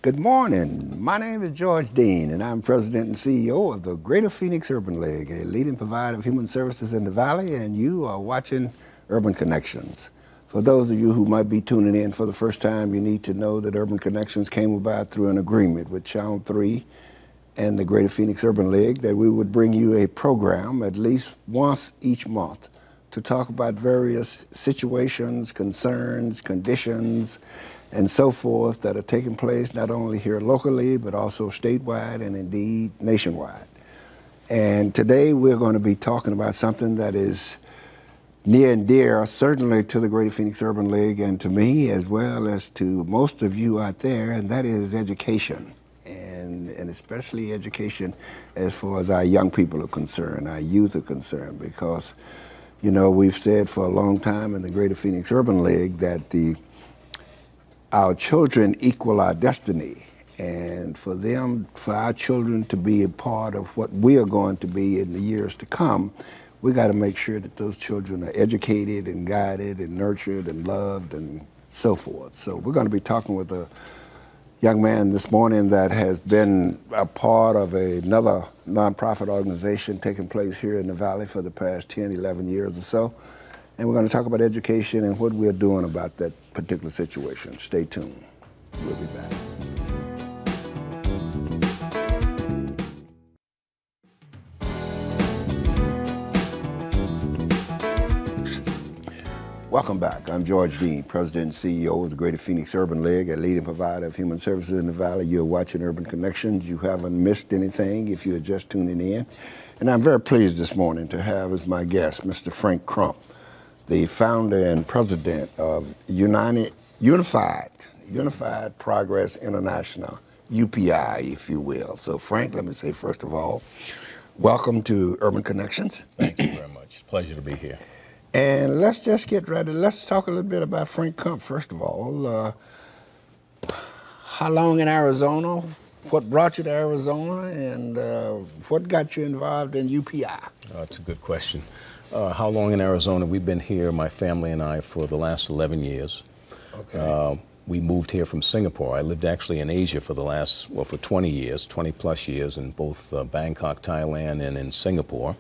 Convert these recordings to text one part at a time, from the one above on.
Good morning. My name is George Dean, and I'm President and CEO of the Greater Phoenix Urban League, a leading provider of human services in the Valley, and you are watching Urban Connections. For those of you who might be tuning in for the first time, you need to know that Urban Connections came about through an agreement with Channel 3 and the Greater Phoenix Urban League that we would bring you a program at least once each month to talk about various situations, concerns, conditions, and so forth that are taking place not only here locally, but also statewide and indeed nationwide. And today we're going to be talking about something that is near and dear, certainly to the Greater Phoenix Urban League and to me, as well as to most of you out there, and that is education. And especially education as far as our young people are concerned, our youth are concerned, because, you know, we've said for a long time in the Greater Phoenix Urban League that our children equal our destiny, and for our children to be a part of what we are going to be in the years to come, we got to make sure that those children are educated and guided and nurtured and loved and so forth. So we're going to be talking with a young man this morning that has been a part of another nonprofit organization taking place here in the Valley for the past 10, 11 years or so. And we're going to talk about education and what we're doing about that particular situation. Stay tuned. We'll be back. Welcome back. I'm George Dean, President and CEO of the Greater Phoenix Urban League, a leading provider of human services in the Valley. You're watching Urban Connections. You haven't missed anything if you're just tuning in. And I'm very pleased this morning to have as my guest Mr. Frank Crump, the founder and president of Unified Progress International, UPI, if you will. So, Frank, let me say, first of all, welcome to Urban Connections. Thank you very much. It's a pleasure to be here. And let's just get ready. Let's talk a little bit about Frank Crump, first of all. How long in Arizona? What brought you to Arizona? And what got you involved in UPI? That's a good question. How long in Arizona? We've been here, my family and I, for the last 11 years. Okay. We moved here from Singapore. I lived actually in Asia for for 20 years, 20 plus years in both Bangkok, Thailand, and in Singapore.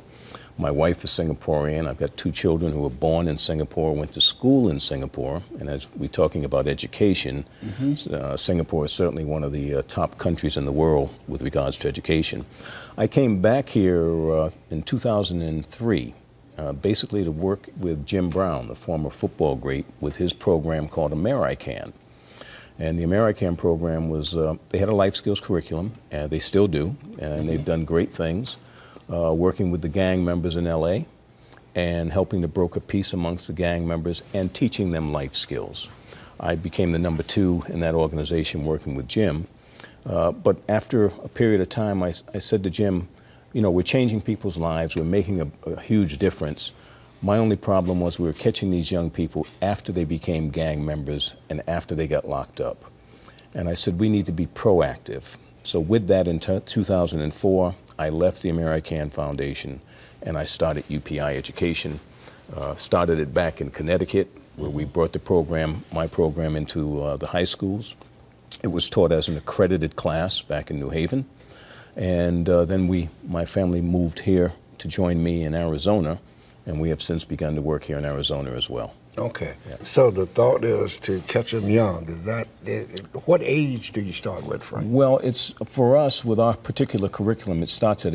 My wife is Singaporean. I've got two children who were born in Singapore, went to school in Singapore. And as we're talking about education, Singapore is certainly one of the top countries in the world with regards to education. I came back here in 2003. Basically to work with Jim Brown, the former football great, with his program called AmeriCAN. And the AmeriCAN program was, they had a life skills curriculum, and they still do, and they've done great things, working with the gang members in LA and helping to broker peace amongst the gang members and teaching them life skills. I became the number 2 in that organization working with Jim. But after a period of time, I said to Jim, you know, we're changing people's lives, we're making a huge difference. My only problem was we were catching these young people after they became gang members and after they got locked up. And I said, we need to be proactive. So with that, in 2004, I left the AmeriCAN Foundation and I started UPI Education. Started it back in Connecticut, where we brought the program, my program, into the high schools. It was taught as an accredited class back in New Haven. And then my family moved here to join me in Arizona, and we have since begun to work here in Arizona as well. Okay. Yeah. So the thought is to catch them young. What age do you start with, Frank? Well, it's for us, with our particular curriculum, it starts at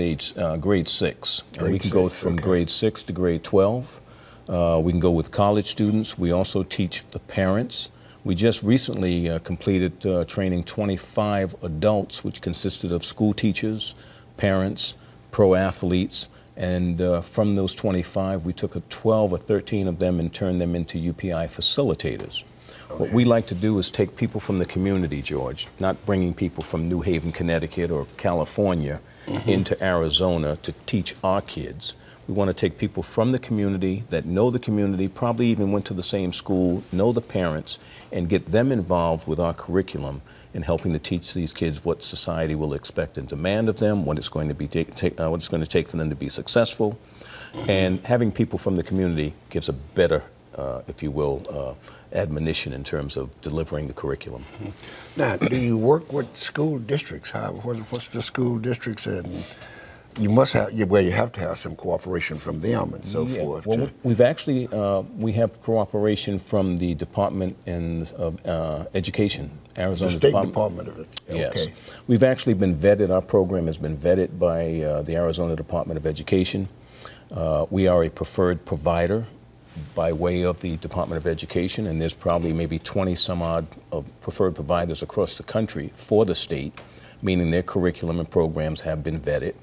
grade 6. We can go from grade 6 to grade 12. We can go with college students. We also teach the parents. We just recently completed training 25 adults, which consisted of school teachers, parents, pro athletes, and from those 25, we took 12 or 13 of them and turned them into UPI facilitators. Okay. What we like to do is take people from the community, George, not bringing people from New Haven, Connecticut or California into Arizona to teach our kids. We want to take people from the community that know the community, probably even went to the same school, know the parents, and get them involved with our curriculum in helping to teach these kids what society will expect and demand of them, what it's going to take for them to be successful. And having people from the community gives a better if you will, admonition in terms of delivering the curriculum. Now, do you work with school districts? What's the school districts, and you must have, well, you have to have some cooperation from them and so forth. Well, we've actually, we have cooperation from the Department of Education, Arizona the State Department of it. Yes. Okay. We've actually been vetted, our program has been vetted by the Arizona Department of Education. We are a preferred provider by way of the Department of Education, and there's probably maybe 20 some odd of preferred providers across the country for the state, meaning their curriculum and programs have been vetted.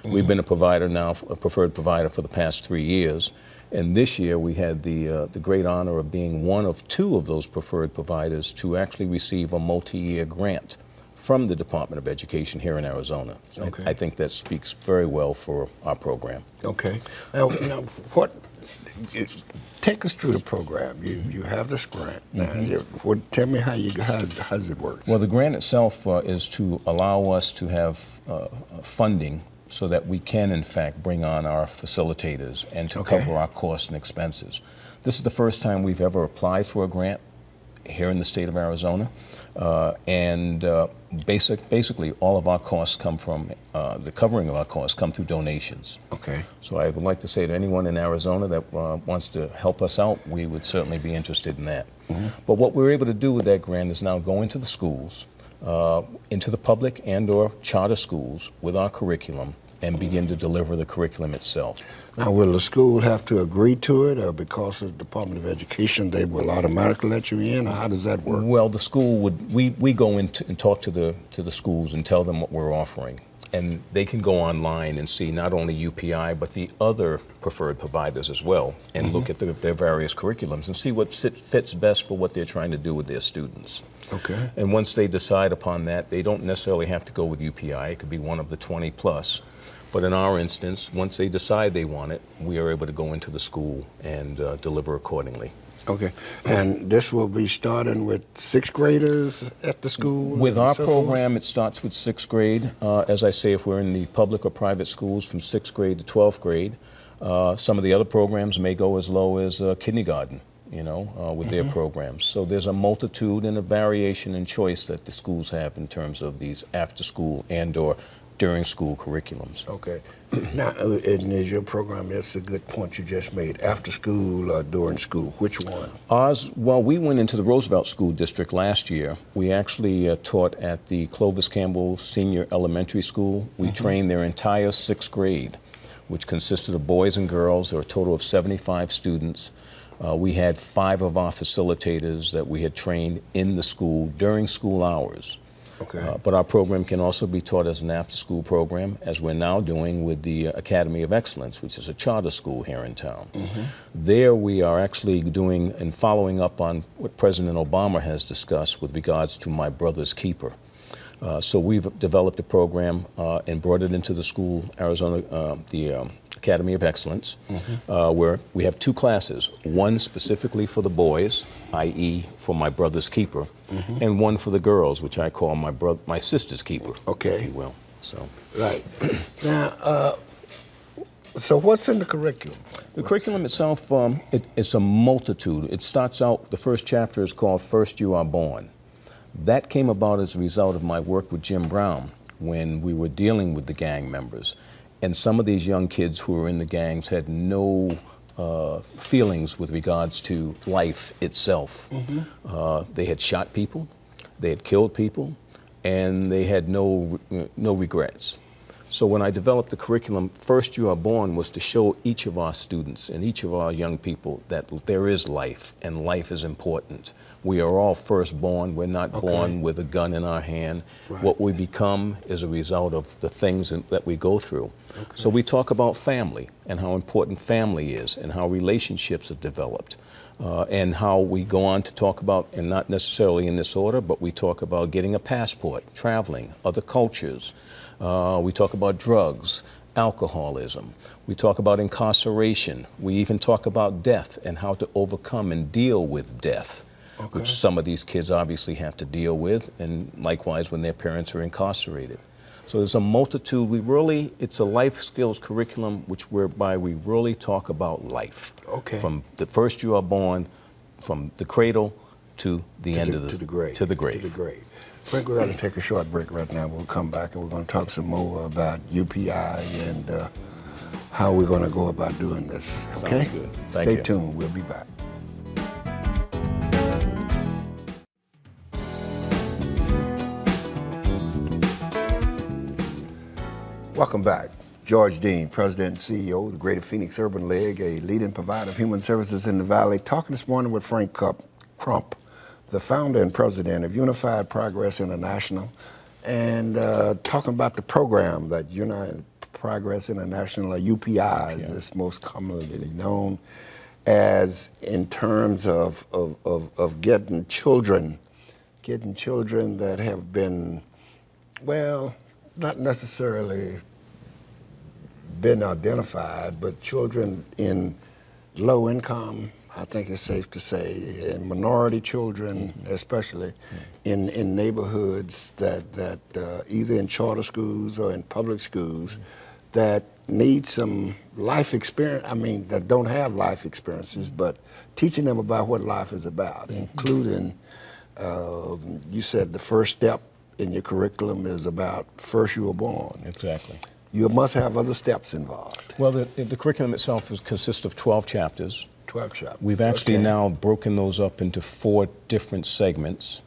We've been a provider now, a preferred provider for the past 3 years, and this year we had the great honor of being one of 2 of those preferred providers to actually receive a multi-year grant from the Department of Education here in Arizona. So okay. I think that speaks very well for our program. Okay. Now take us through the program. You have this grant. Now, tell me how does it work? Well, the grant itself is to allow us to have funding so that we can, in fact, bring on our facilitators and to cover our costs and expenses. This is the first time we've ever applied for a grant here in the state of Arizona, basically all of our costs come from, the covering of our costs come through donations. Okay. So I would like to say to anyone in Arizona that wants to help us out, we would certainly be interested in that. But what we're able to do with that grant is now go into the schools, into the public and or charter schools with our curriculum and begin to deliver the curriculum itself. Now, will the school have to agree to it, or because of the Department of Education, they will automatically let you in, or how does that work? Well, the school would, we go in and talk to the schools and tell them what we're offering. And they can go online and see not only UPI, but the other preferred providers as well, and look at their various curriculums and see what fits best for what they're trying to do with their students. Okay. And once they decide upon that, they don't necessarily have to go with UPI. It could be one of the 20 plus. But in our instance, once they decide they want it, we are able to go into the school and deliver accordingly. Okay. And this will be starting with 6th graders at the school? With our program, it starts with 6th grade. As I say, if we're in the public or private schools, from 6th grade to 12th grade. Some of the other programs may go as low as kindergarten, with their programs. So there's a multitude and a variation and choice that the schools have in terms of these after-school and or during school curriculums. Okay. Now, and is your program, that's a good point you just made, after school or during school, which one? Ours, well, we went into the Roosevelt School District last year. We actually taught at the Clovis Campbell Senior Elementary School. We trained their entire 6th grade, which consisted of boys and girls. There were a total of 75 students. We had 5 of our facilitators that we had trained in the school during school hours. Okay. But our program can also be taught as an after-school program, as we're now doing with the Academy of Excellence, which is a charter school here in town. There we are actually doing and following up on what President Obama has discussed with regards to My Brother's Keeper. So we've developed a program and brought it into the school, Arizona, the Academy of Excellence, where we have 2 classes, one specifically for the boys, i.e. for My Brother's Keeper, and one for the girls, which I call my sister's keeper, okay, if you will. So. Right. Now, so what's in the curriculum? The curriculum itself, it's a multitude. It starts out, the first chapter is called First You Are Born. That came about as a result of my work with Jim Brown when we were dealing with the gang members. And some of these young kids who were in the gangs had no feelings with regards to life itself. They had shot people, they had killed people, and they had no regrets. So when I developed the curriculum, First You Are Born was to show each of our students and each of our young people that there is life, and life is important. We are all first born. We're not born with a gun in our hand. What we become is a result of the things that we go through. So we talk about family and how important family is and how relationships are developed. And how we go on to talk about, and not necessarily in this order, but we talk about getting a passport, traveling, other cultures. We talk about drugs, alcoholism. We talk about incarceration. We even talk about death and how to overcome and deal with death, which some of these kids obviously have to deal with, and likewise when their parents are incarcerated. So there's a multitude. It's a life skills curriculum whereby we really talk about life. Okay. From the first you are born, from the cradle to the end of to the grave. To the grave. To the grave. Frank, we're going to take a short break right now. We'll come back and we're going to talk some more about UPI and how we're going to go about doing this. Okay? Sounds good. Thank Stay you. tuned. We'll be back. Welcome back. George Dean, President and CEO of the Greater Phoenix Urban League, a leading provider of human services in the Valley, talking this morning with Frank Crump, the founder and president of Unified Progress International, and talking about the program that United Progress International, or UPI, as it's most commonly known as, in terms of getting children that have been, well, not necessarily been identified, but children in low income, I think it's safe to say, and minority children, especially in neighborhoods that either in charter schools or in public schools that need some life experience, that don't have life experiences, but teaching them about what life is about, including, you said the first step in your curriculum is about first you were born. Exactly. You must have other steps involved. Well, the curriculum itself consists of 12 chapters. 12 chapters. We've actually now broken those up into 4 different segments.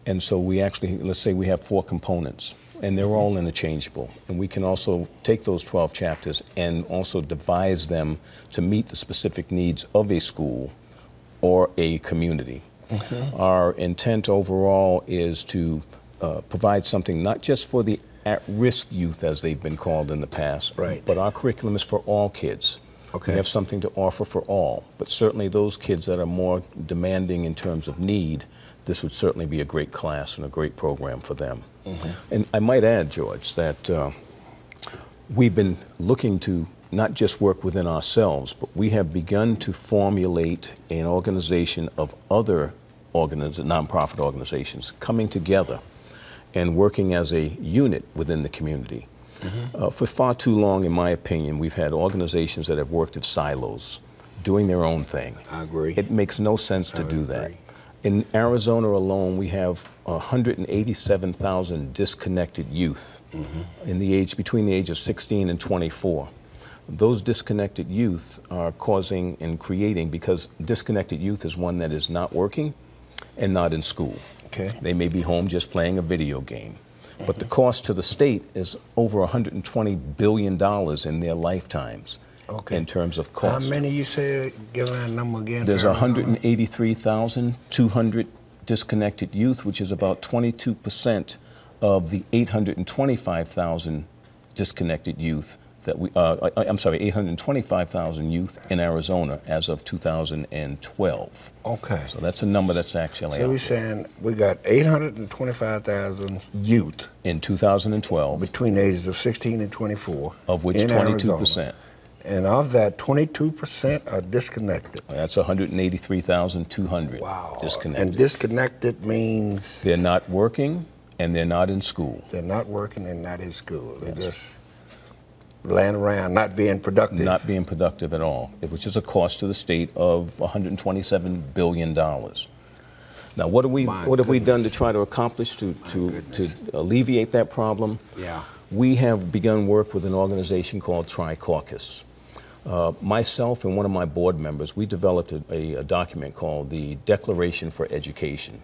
And so we actually, let's say we have 4 components, and they're all interchangeable. And we can also take those 12 chapters and also devise them to meet the specific needs of a school or a community. Our intent overall is to provide something not just for the at-risk youth, as they've been called in the past, but our curriculum is for all kids. We have something to offer for all, but certainly those kids that are more demanding in terms of need, this would certainly be a great class and a great program for them. And I might add, George, that we've been looking to not just work within ourselves, but we have begun to formulate an organization of other nonprofit organizations coming together and working as a unit within the community. For far too long, in my opinion, we've had organizations that have worked in silos, doing their own thing. I agree. It makes no sense to do that. In Arizona alone, we have 187,000 disconnected youth between the age of 16 and 24. Those disconnected youth are causing and creating, because disconnected youth is one that is not working and not in school. They may be home just playing a video game. But the cost to the state is over $120 billion in their lifetimes in terms of cost. How many you say, give that number again? There's 183,200 disconnected youth, which is about 22% of the 825,000 disconnected youth that we, 825,000 youth in Arizona as of 2012. So that's a number that's actually So we're saying we got 825,000 youth in 2012 between the ages of 16 and 24, of which 22%. And of that, 22% are disconnected. That's 183,200 disconnected. And disconnected means? They're not working and they're not in school. They're not working and not in school. They're just laying around, not being productive. Not being productive at all, which is a cost to the state of $127 billion. Now, what have we done to try to accomplish to alleviate that problem? We have begun work with an organization called Tri-Caucus. Myself and one of my board members, we developed a document called the Declaration for Education.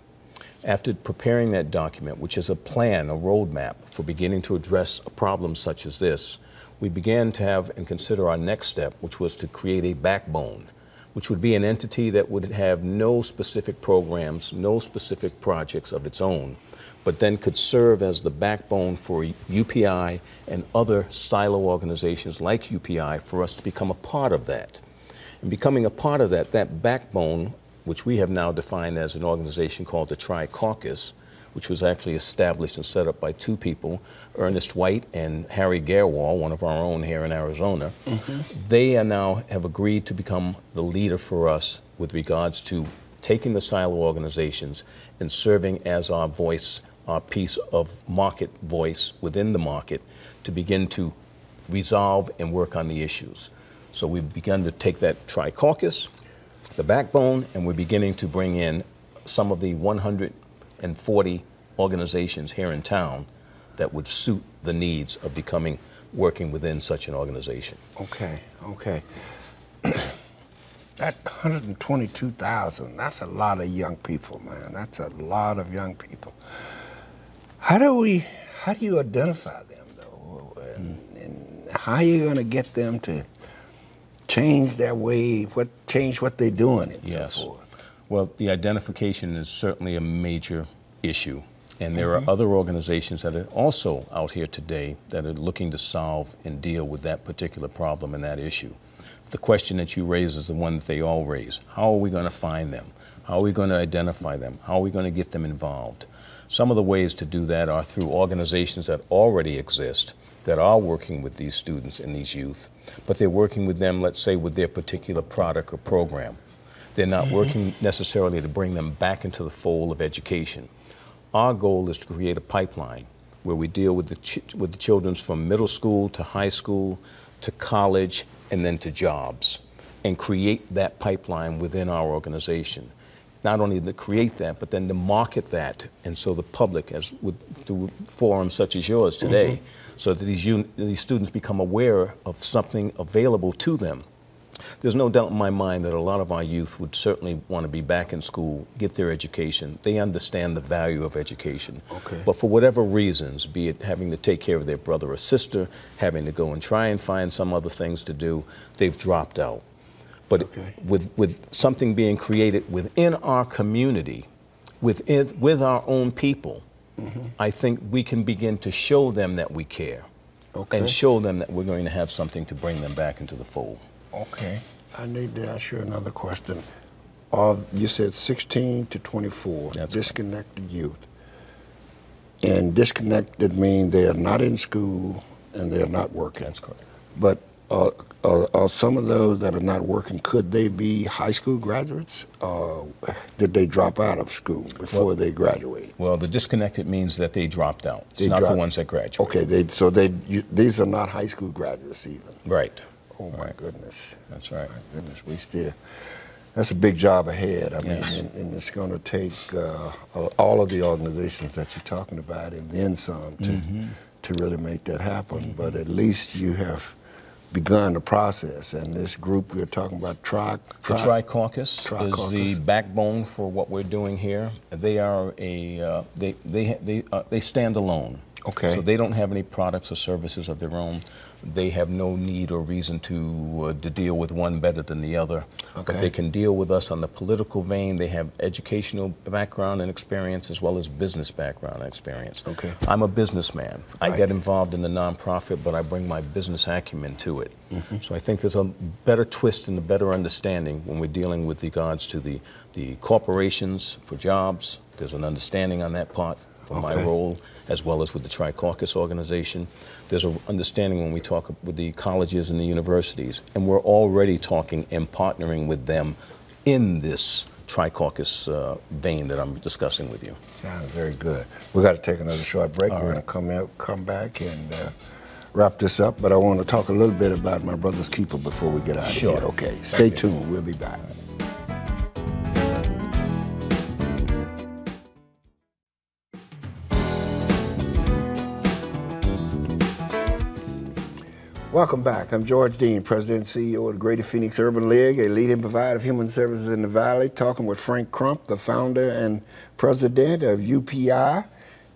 After preparing that document, which is a plan, a roadmap for beginning to address problems such as this, we began to have and consider our next step, which was to create a backbone, which would be an entity that would have no specific programs, no specific projects of its own, but then could serve as the backbone for UPI and other silo organizations like UPI for us to become a part of that. And becoming a part of that backbone, which we have now defined as an organization called the Tri-Caucus, which was actually established and set up by 2 people, Ernest White and Harry Garewal, one of our own here in Arizona. They are now have agreed to become the leader for us with regards to taking the silo organizations and serving as our voice our piece of market voice within the market to begin to resolve and work on the issues. So we've begun to take that Tri-Caucus, the backbone, and we're beginning to bring in some of the 140 organizations here in town that would suit the needs of working within such an organization. Okay, okay. That 122,000, that's a lot of young people, man. That's a lot of young people. How do you identify them, though? And how are you going to get them to change their way, change what they're doing and so forth? Well, the identification is certainly a major issue. And there are other organizations that are also out here today that are looking to solve and deal with that particular problem and that issue. The question that you raise is the one that they all raise. How are we going to find them? How are we going to identify them? How are we going to get them involved? Some of the ways to do that are through organizations that already exist, that are working with these students and these youth, but they're working with them, let's say, with their particular product or program. They're not working necessarily to bring them back into the fold of education. Our goal is to create a pipeline where we deal with the children from middle school to high school to college and then to jobs, and create that pipeline within our organization. Not only to create that, but then to market that, and so the public, through forums such as yours today, so that these students become aware of something available to them. There's no doubt in my mind that a lot of our youth would certainly want to be back in school, get their education. They understand the value of education. Okay. But for whatever reasons, be it having to take care of their brother or sister, having to go and try and find some other things to do, they've dropped out. But with something being created within our community, with our own people, I think we can begin to show them that we care and show them that we're going to have something to bring them back into the fold. Okay. I need to ask you another question. You said 16 to 24, that's disconnected youth. And disconnected means they are not in school and they are not working. That's correct. But are some of those that are not working, could they be high school graduates? Did they drop out of school before they graduated? Well, the disconnected means that they dropped out. It's not the ones that graduated. Okay, these are not high school graduates even. Right. Oh my goodness. That's right. My goodness, that's a big job ahead. I mean, and it's going to take all of the organizations that you're talking about and then some to really make that happen. But at least you have begun the process, and this group we're talking about, the Tri-Caucus is the backbone for what we're doing here. They are they stand alone. Okay. So they don't have any products or services of their own. They have no need or reason to deal with one better than the other. Okay. But they can deal with us on the political vein. They have educational background and experience as well as business background and experience. Okay. I'm a businessman. I get involved in the nonprofit, but I bring my business acumen to it. So I think there's a better twist and a better understanding when we're dealing with regards to the corporations for jobs. There's an understanding on that part for my role, as well as with the Tri-Caucus organization. There's an understanding when we talk with the colleges and the universities, and we're already talking and partnering with them in this Tri-Caucus vein that I'm discussing with you. Sounds very good. We've got to take another short break. We're going to come back and wrap this up, but I want to talk a little bit about my brother's keeper before we get out of here. Okay, stay tuned. We'll be back. Welcome back. I'm George Dean, President and CEO of the Greater Phoenix Urban League, a leading provider of human services in the Valley, talking with Frank Crump, the founder and president of UPI.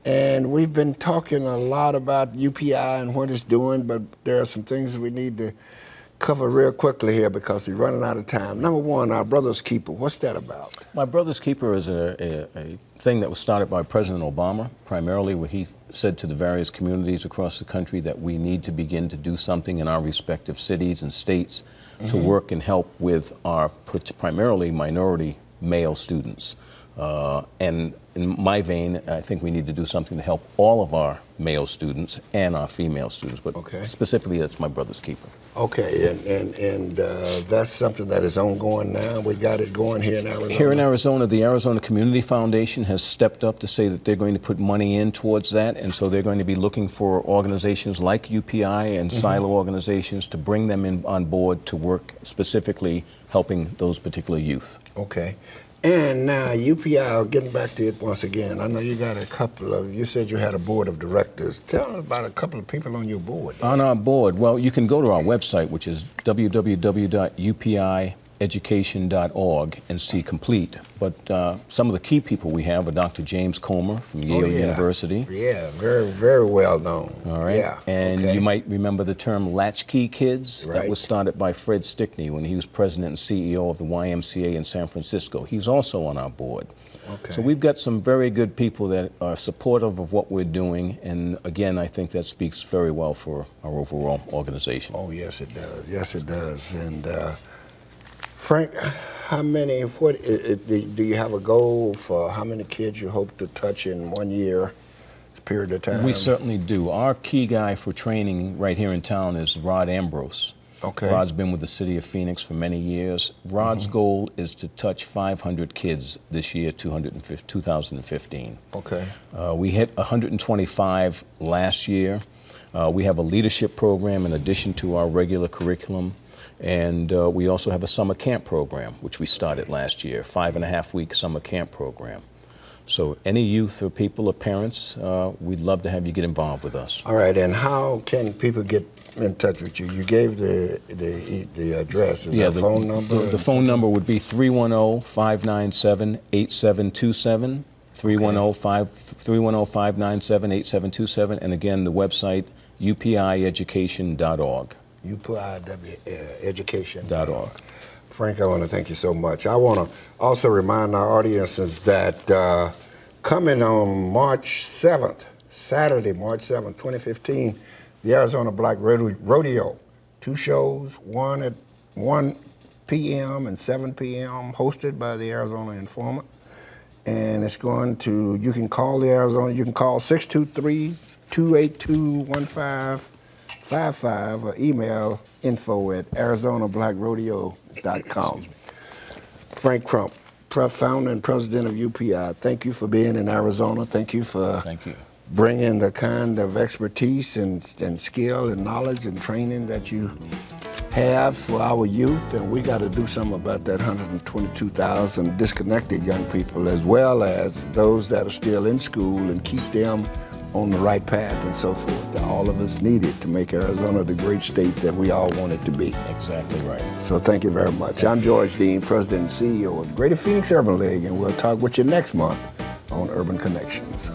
And we've been talking a lot about UPI and what it's doing, but there are some things that we need to cover real quickly here because we're running out of time. Number one, our Brother's Keeper. What's that about? My Brother's Keeper is a thing that was started by President Obama, primarily when he said to the various communities across the country that we need to begin to do something in our respective cities and states to work and help with our primarily minority male students. And in my vein, I think we need to do something to help all of our male students and our female students, but specifically that's my brother's keeper. Okay, and that's something that is ongoing now. We got it going here in Arizona. Here in Arizona, the Arizona Community Foundation has stepped up to say that they're going to put money in towards that, and so they're going to be looking for organizations like UPI and silo organizations to bring them in on board to work specifically helping those particular youth. Okay. And now UPI, getting back to it once again, I know you got a couple of, you said you had a board of directors. Tell me about a couple of people on your board. On our board, well, you can go to our website, which is www.upieducation.org, and see complete. But some of the key people we have are Dr. James Comer from Yale University. Yeah, very, very well known. All right. Yeah. And you might remember the term latchkey kids. That was started by Fred Stickney when he was president and CEO of the YMCA in San Francisco. He's also on our board. Okay. So we've got some very good people that are supportive of what we're doing, and again, I think that speaks very well for our overall organization. Oh, yes, it does. Yes, it does. And Frank, how many, do you have a goal for how many kids you hope to touch in 1 year period of time? We certainly do. Our key guy for training right here in town is Rod Ambrose. Okay. Rod's been with the city of Phoenix for many years. Rod's goal is to touch 500 kids this year, 2015. Okay. We hit 125 last year. We have a leadership program in addition to our regular curriculum. And we also have a summer camp program, which we started last year, 5.5-week summer camp program. So any youth or people or parents, we'd love to have you get involved with us. All right, and how can people get in touch with you? You gave the address. Is there a phone number? The phone number would be 310-597-8727, 310-597-8727, and again, the website, upieducation.org. UPI-education.org. Frank, I want to thank you so much. I want to also remind our audiences that coming on March 7th, Saturday, March 7th, 2015, the Arizona Black Rodeo, 2 shows, one at 1 p.m. and 7 p.m., hosted by the Arizona Informant. And it's going to, you can call the Arizona, you can call 623-282-1555 or email info@arizonablackrodeo.com. Frank Crump, founder and president of UPI, thank you for being in Arizona. Thank you for bringing the kind of expertise and skill and knowledge and training that you have for our youth. And we got to do something about that 122,000 disconnected young people, as well as those that are still in school, and keep them on the right path and so forth that all of us needed to make Arizona the great state that we all want it to be. Exactly right. So thank you very much. I'm George Dean, President and CEO of Greater Phoenix Urban League, and we'll talk with you next month on Urban Connections.